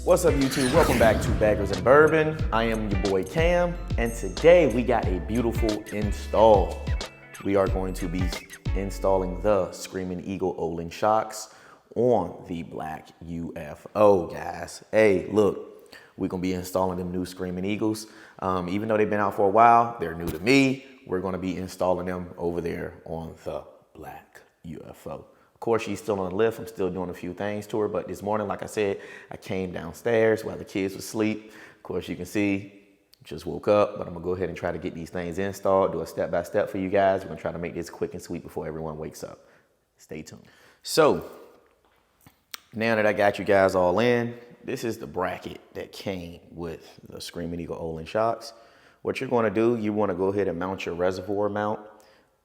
What's up, YouTube? Welcome back to Baggers and Bourbon. I am your boy Cam, and today we got a beautiful install. We are going to be installing the Screaming Eagle Ohlin Shocks on the black UFO, guys. Hey, look, we're gonna be installing them new Screaming Eagles. Even though they've been out for a while, they're new to me. We're gonna be installing them over there on the black UFO. Of course, she's still on the lift. I'm still doing a few things to her, but this morning, like I said, I came downstairs while the kids were asleep. Of course, you can see, just woke up, but I'm gonna go ahead and try to get these things installed, do a step-by-step for you guys. We're gonna try to make this quick and sweet before everyone wakes up. Stay tuned. So, now that I got you guys all in, this is the bracket that came with the Screaming Eagle Ohlin Shocks. What you're gonna do, you wanna go ahead and mount your Reservoir Mount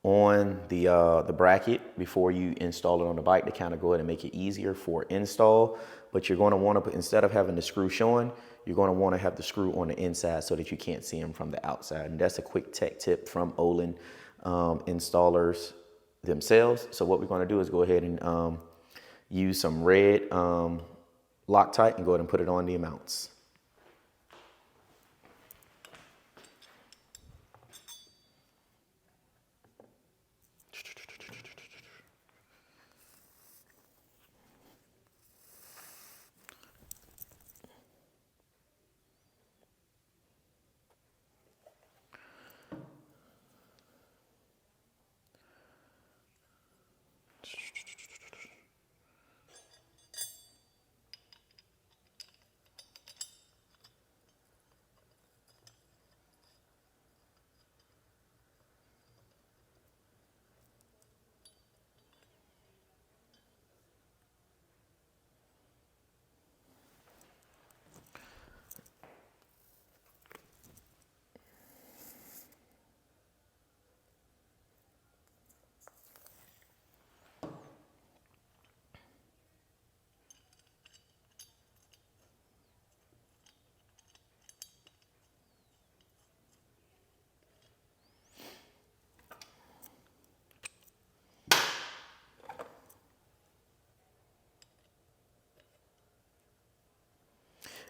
on the bracket before you install it on the bike to kind of go ahead and make it easier for install. But you're going to want to put, instead of having the screw showing, you're going to want to have the screw on the inside so that you can't see them from the outside. And that's a quick tech tip from Ohlin installers themselves. So what we're going to do is go ahead and use some red Loctite and go ahead and put it on the mounts.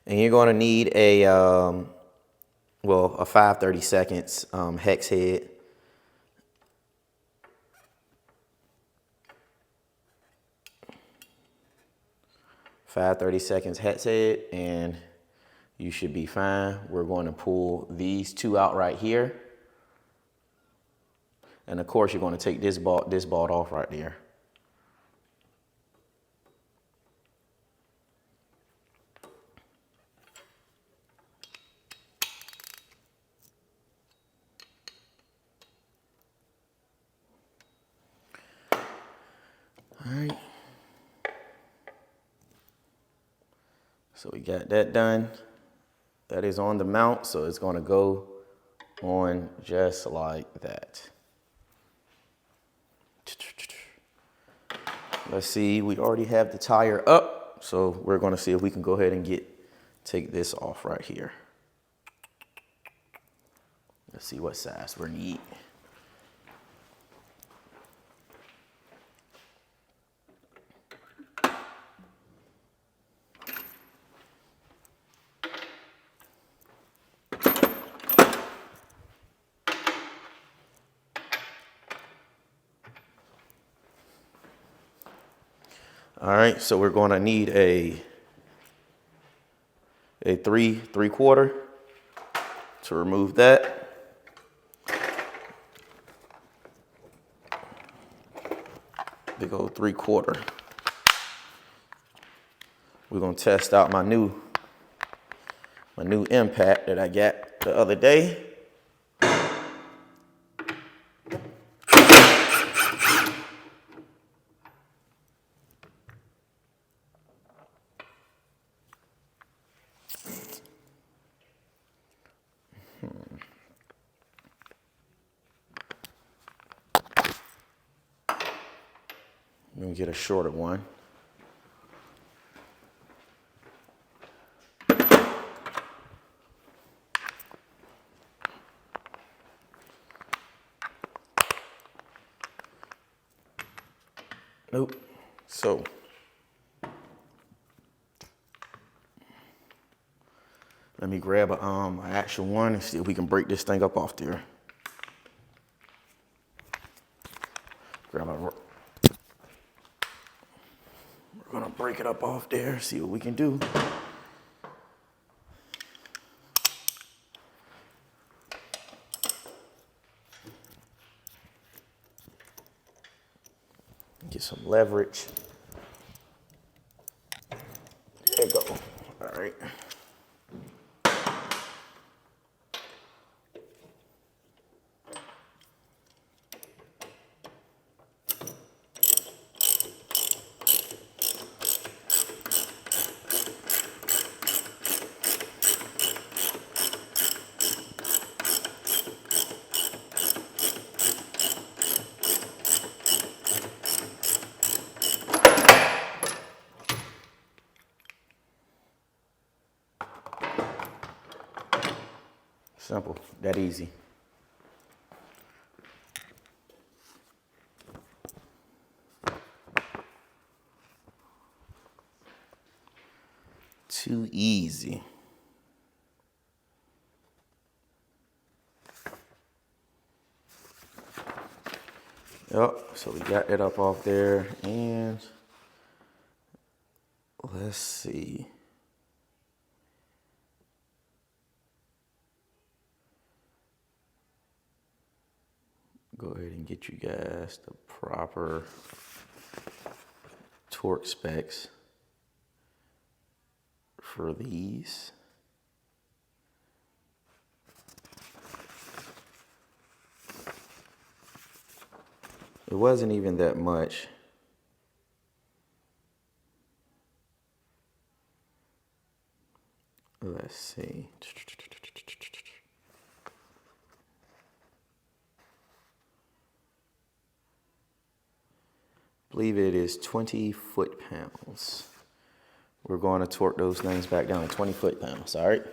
And you're going to need a, a 5/32 hex head. $5/32 hex head, and you should be fine. We're going to pull these two out right here. And of course, you're going to take this bolt off right there. All right. So we got that done. That is on the mount, so it's going to go on just like that. Let's see, we already have the tire up, so we're going to see if we can go ahead and take this off right here. Let's see what size we need. All right, so we're going to need a 3/4 to remove that. Big old 3/4. We're going to test out my new impact that I got the other day. Let me get a shorter one. Nope. So Let me grab an actual one and see if we can break this thing up off there. We're gonna break it up off there, see what we can do. Get some leverage. There you go. All right. Simple, that easy. Too easy. Yep, so we got that up off there, and let's see. Go ahead and get you guys the proper torque specs for these. It wasn't even that much. Let's see. I believe it is 20 foot-pounds. We're going to torque those things back down to 20 foot-pounds, all right?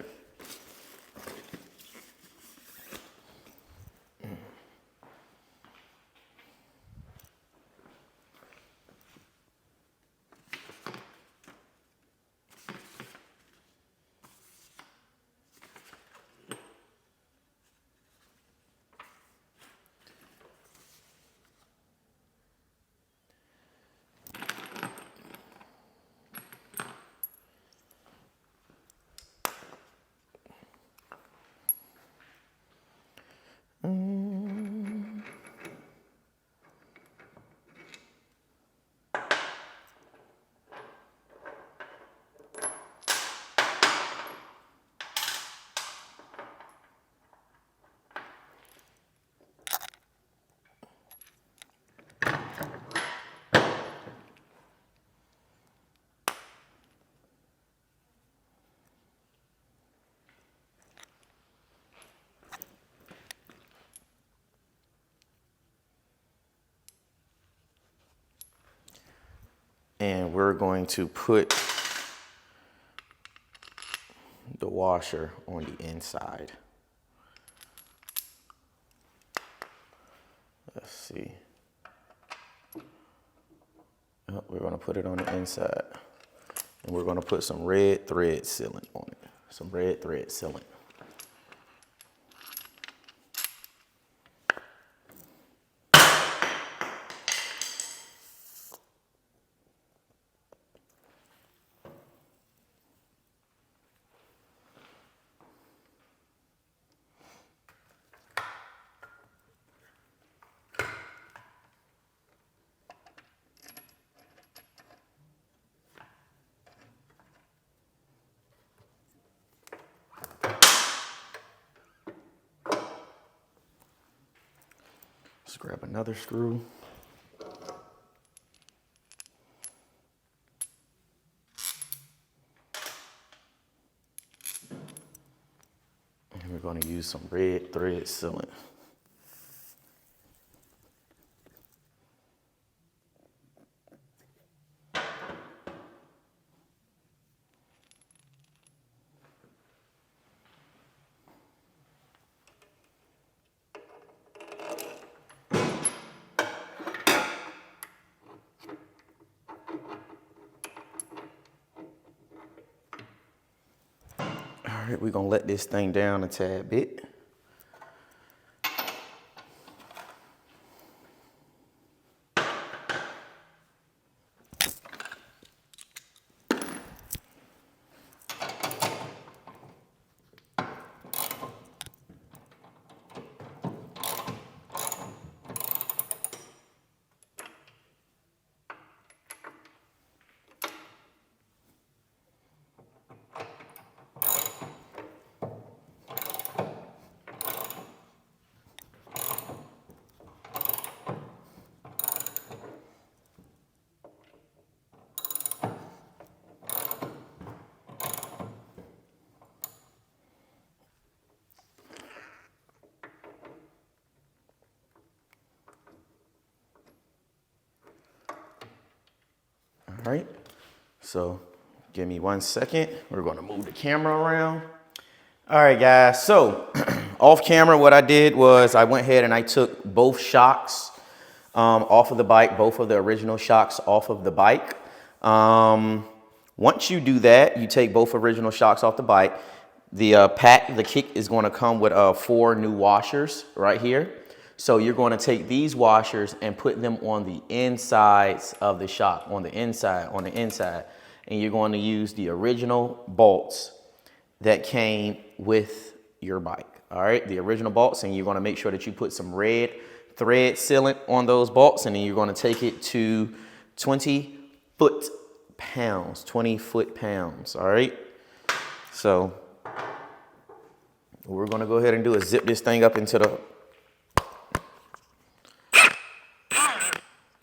And we're going to put the washer on the inside. Let's see. Oh, we're going to put it on the inside. And we're going to put some red thread sealant on it. Some red thread sealant. Let's grab another screw. And we're going to use some red thread sealant. All right, we're gonna let this thing down a tad bit. All right, so give me 1 second. We're gonna move the camera around. All right, guys, so off camera, what I did was I went ahead and I took both shocks off of the bike, both of the original shocks off of the bike. Once you do that, you take both original shocks off the bike. The kit is gonna come with 4 new washers right here. So you're going to take these washers and put them on the insides of the shock, on the inside. And you're going to use the original bolts that came with your bike. All right, the original bolts, and you're going to make sure that you put some red thread sealant on those bolts, and then you're going to take it to 20 foot-pounds, all right? So what we're going to go ahead and do is zip this thing up into the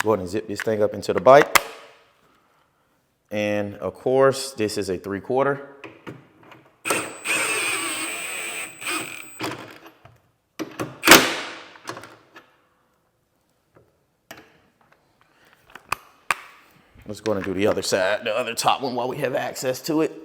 Go ahead and zip this thing up into the bike. And of course, this is a 3/4. Let's go and do the other side, the other top one while we have access to it.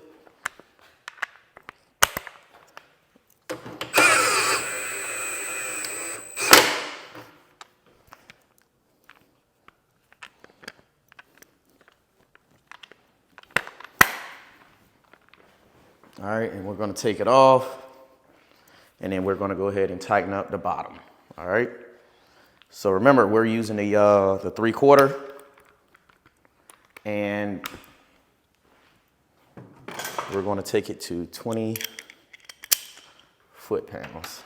All right, and we're gonna take it off, and then we're gonna go ahead and tighten up the bottom, all right? So remember, we're using the 3/4, and we're gonna take it to 20 foot-pounds.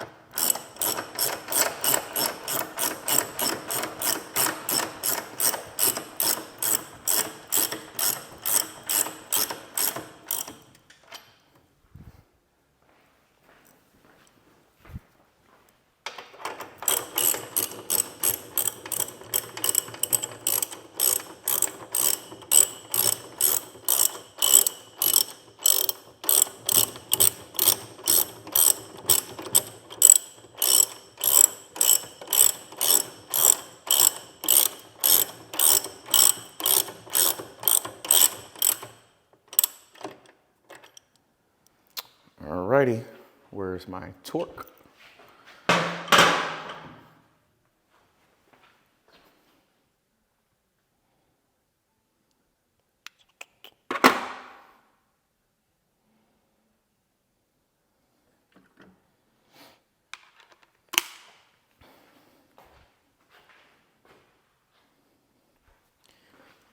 Alrighty, where's my torque?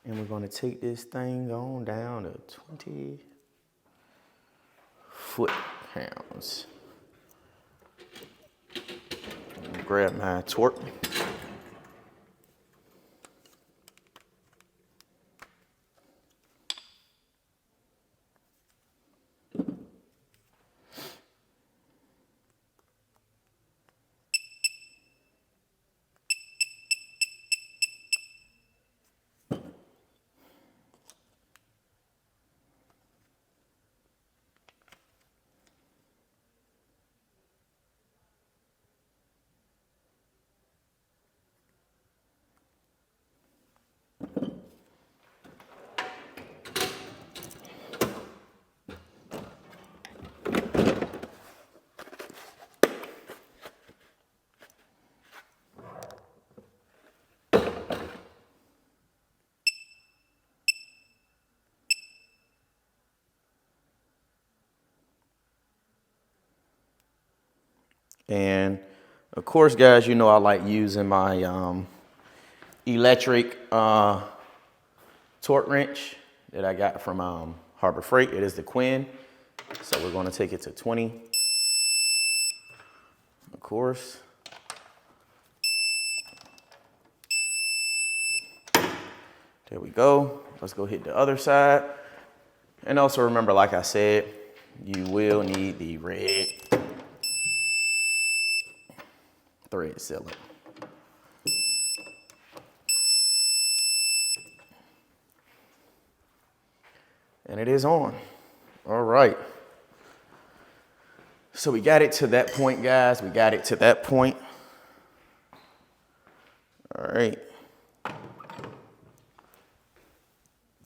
And we're gonna take this thing on down to 20 foot-pounds. Grab my torque. And of course, guys, you know I like using my electric torque wrench that I got from Harbor Freight. It is the Quinn. So we're going to take it to 20. Of course. There we go. Let's go hit the other side. And also remember, like I said, you will need the red thread sealant. And it is on. All right. So we got it to that point, guys. We got it to that point. All right.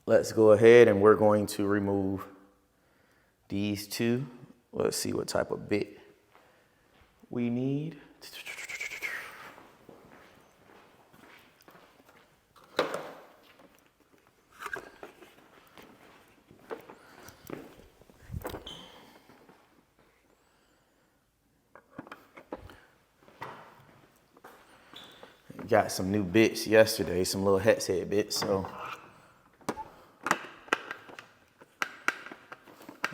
Let's go ahead and we're going to remove these two. Let's see what type of bit we need. Got some new bits yesterday, some little hex head bits, so I'm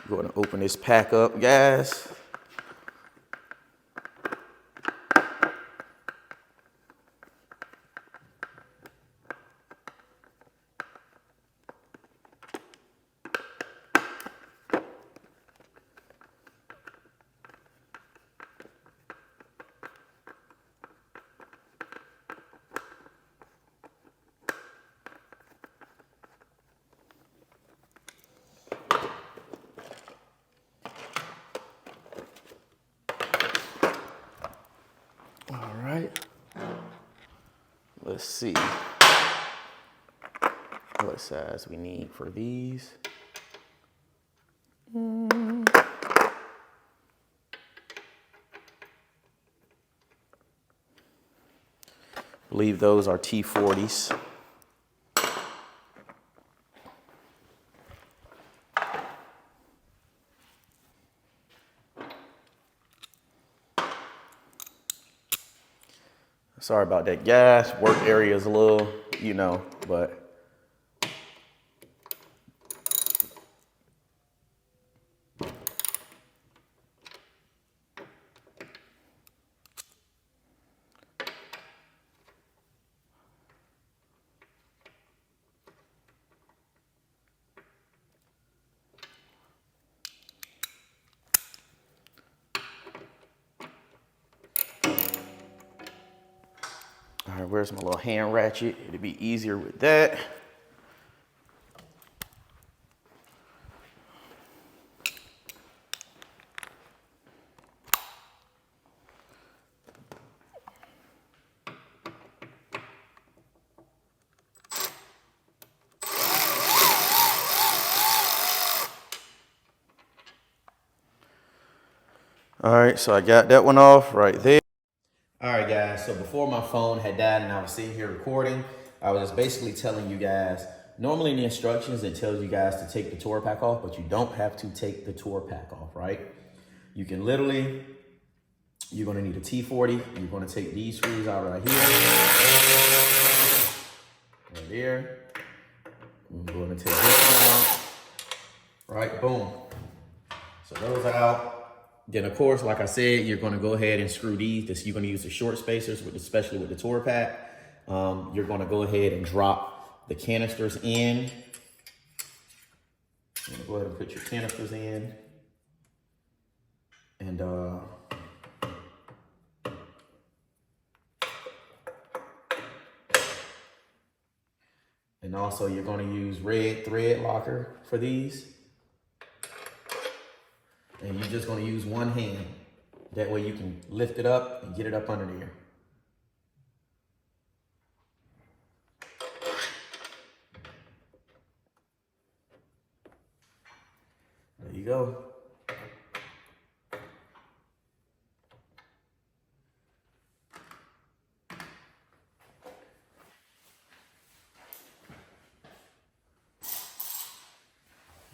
going to open this pack up, guys. All right, let's see what size we need for these. I believe those are T40s. Sorry about that, guys. Work area is a little, you know, but all right, where's my little hand ratchet? It'd be easier with that. All right, so I got that one off right there. All right, guys, so before my phone had died and I was sitting here recording, I was just basically telling you guys, normally in the instructions, it tells you guys to take the tour pack off, but you don't have to take the tour pack off, right? You can literally, you're gonna need a T40. You're gonna take these screws out right here, right there. I'm gonna take this one out, right, boom. So those are out. Then, of course, like I said, you're going to go ahead and screw these. You're going to use the short spacers, especially with the tour pack. You're going to go ahead and drop the canisters in. You're going to go ahead and put your canisters in. And also, you're going to use red thread locker for these. And you're just going to use one hand. That way you can lift it up and get it up under there. There you go.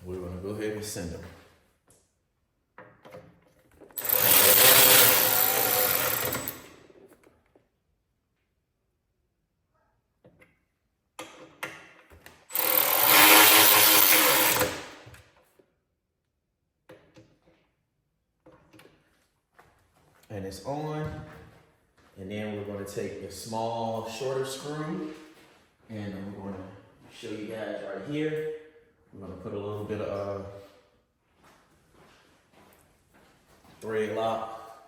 We're going to go ahead and send them. and it's on. And then we're going to take the small, shorter screw, and I'm going to show you guys right here. We're going to put a little bit of thread lock.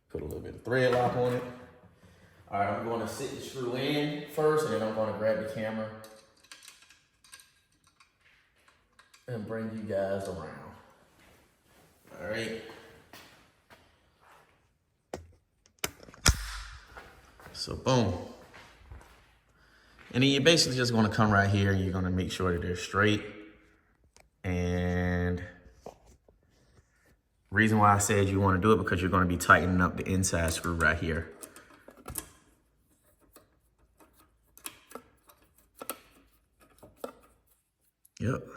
Put a little bit of thread lock on it. All right, I'm going to sit the screw in first, and then I'm going to grab the camera and bring you guys around. All right. So boom. And then you're basically just gonna come right here and you're gonna make sure that they're straight. And reason why I said you wanna do it because you're gonna be tightening up the inside screw right here. Yep.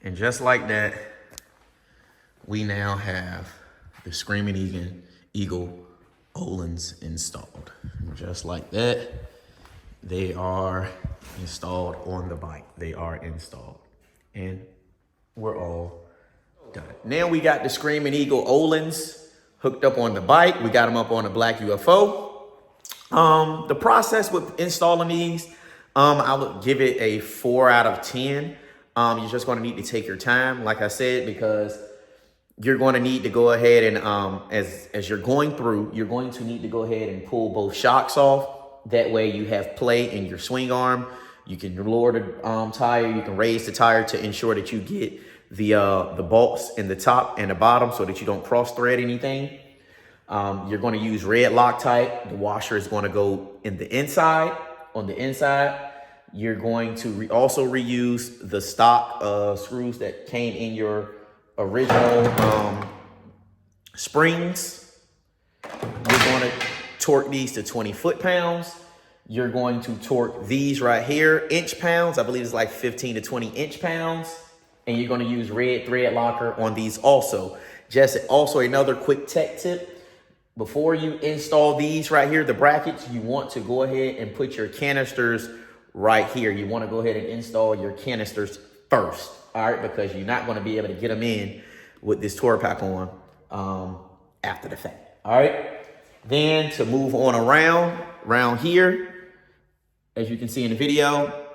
And just like that, we now have the Screaming Eagle Ohlins installed. And just like that, they are installed on the bike. They are installed. And we're all done. Now we got the Screaming Eagle Ohlins hooked up on the bike. We got them up on the black UFO. The process with installing these, I would give it a 4 out of 10. You're just going to need to take your time, like I said, because you're going to need to go ahead and as you're going through, you're going to need to go ahead and pull both shocks off. That way you have play in your swing arm. You can lower the tire. You can raise the tire to ensure that you get the bolts in the top and the bottom so that you don't cross thread anything. You're going to use red Loctite. The washer is going to go in the inside, on the inside. You're going to also reuse the stock screws that came in your original springs. You're going to torque these to 20 foot-pounds. You're going to torque these right here, inch-pounds. I believe it's like 15 to 20 inch-pounds. And you're going to use red thread locker on these also. Just also another quick tech tip. Before you install these right here, the brackets, you want to go ahead and put your canisters right here. You want to go ahead and install your canisters first, all right? Because you're not going to be able to get them in with this tour pack on after the fact, all right? Then to move on around here, as you can see in the video,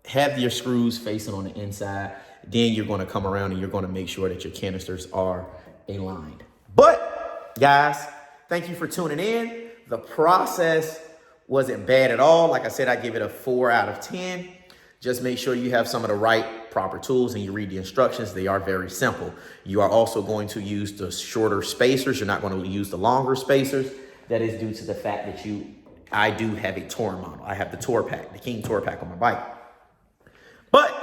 have your screws facing on the inside. Then you're going to come around and you're going to make sure that your canisters are aligned. But guys, thank you for tuning in. The process wasn't bad at all. Like I said, I give it a 4 out of 10. Just make sure you have some of the right proper tools and you read the instructions. They are very simple. You are also going to use the shorter spacers. You're not going to use the longer spacers. That is due to the fact that I do have a Touring model. I have the Tour Pack, the King Tour Pack on my bike. But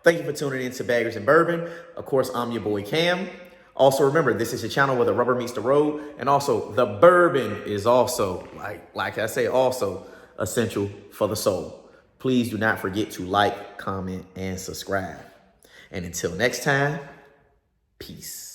thank you for tuning in to Baggers and Bourbon. Of course, I'm your boy Cam. Also, remember, this is a channel where the rubber meets the road. And also, the bourbon is also, like I say, also essential for the soul. Please do not forget to like, comment, and subscribe. And until next time, peace.